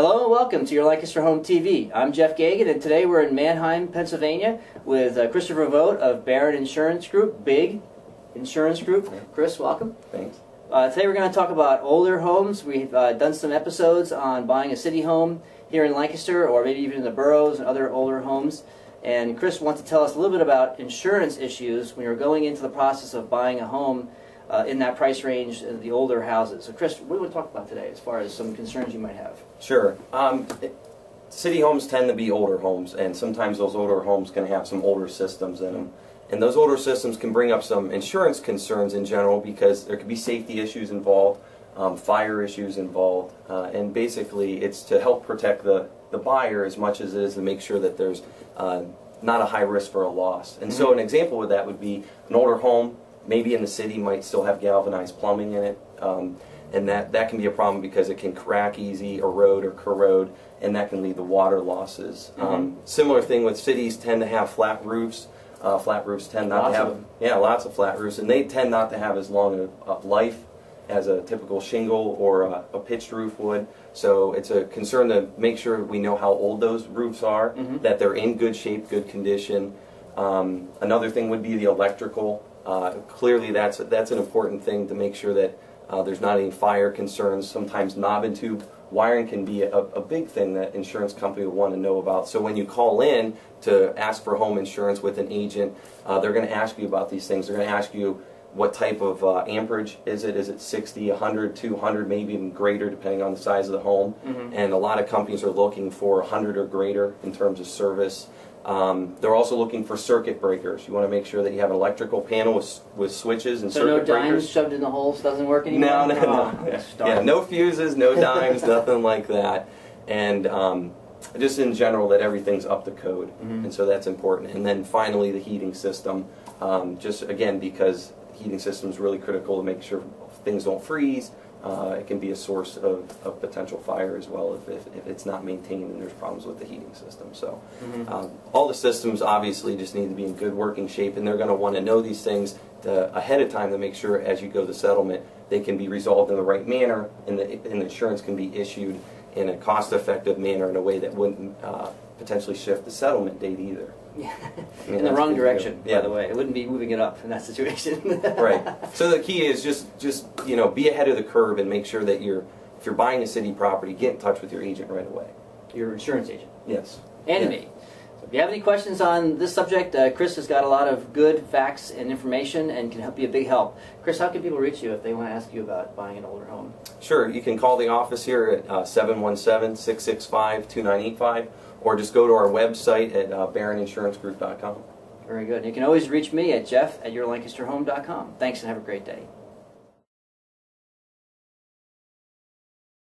Hello and welcome to your Lancaster Home TV. I'm Jeff Gagan, and today we're in Manheim, Pennsylvania with Christopher Vogt of Barron Insurance Group, big insurance group. Chris, welcome. Thanks. Today we're going to talk about older homes. We've done some episodes on buying a city home here in Lancaster, or maybe even in the boroughs and other older homes. And Chris wants to tell us a little bit about insurance issues when you're going into the process of buying a home in that price range, the older houses. So Chris, what do we want to talk about today as far as some concerns you might have? Sure. City homes tend to be older homes, and sometimes those older homes can have some older systems in them. And those older systems can bring up some insurance concerns in general because there could be safety issues involved, fire issues involved, and basically it's to help protect the buyer as much as it is to make sure that there's not a high risk for a loss. And so an example of that would be an older home, maybe in the city, might still have galvanized plumbing in it, and that can be a problem because it can crack easy, erode or corrode, and that can lead to water losses. Similar thing with cities tend to have flat roofs. Flat roofs tend not to have, lots of flat roofs, and they tend not to have as long a life as a typical shingle or a pitched roof would. So it's a concern to make sure we know how old those roofs are, that they're in good shape, good condition. Another thing would be the electrical. Clearly that's an important thing to make sure that there's not any fire concerns. Sometimes knob and tube wiring can be a big thing that insurance company will want to know about. So when you call in to ask for home insurance with an agent, they're going to ask you about these things. They're going to ask you what type of amperage is it? Is it 60, 100, 200, maybe even greater depending on the size of the home? And a lot of companies are looking for 100 or greater in terms of service. They're also looking for circuit breakers. You want to make sure that you have an electrical panel with switches and circuit breakers. So no dimes shoved in the holes doesn't work anymore? No. Yeah, no fuses, no dimes, nothing like that. And just in general that everything's up to code. And so that's important. And then finally the heating system, just again because heating system is really critical to make sure things don't freeze. It can be a source of potential fire as well if it's not maintained and there's problems with the heating system. So all the systems obviously just need to be in good working shape, and they're going to want to know these things ahead of time to make sure as you go to settlement they can be resolved in the right manner, and the insurance can be issued in a cost-effective manner in a way that wouldn't potentially shift the settlement date either. Yeah. In the wrong direction, by the way. It wouldn't be moving it up in that situation. Right. So the key is just be ahead of the curve and make sure that if you're buying a city property, get in touch with your agent right away. Your insurance agent. Yes. And me. So if you have any questions on this subject, Chris has got a lot of good facts and information and can be a big help. Chris, how can people reach you if they want to ask you about buying an older home? Sure. You can call the office here at 717-665-2985. or just go to our website at barroninsurancegroup.com. Very good. You can always reach me at jeff@yourlancasterhome.com. Thanks and have a great day.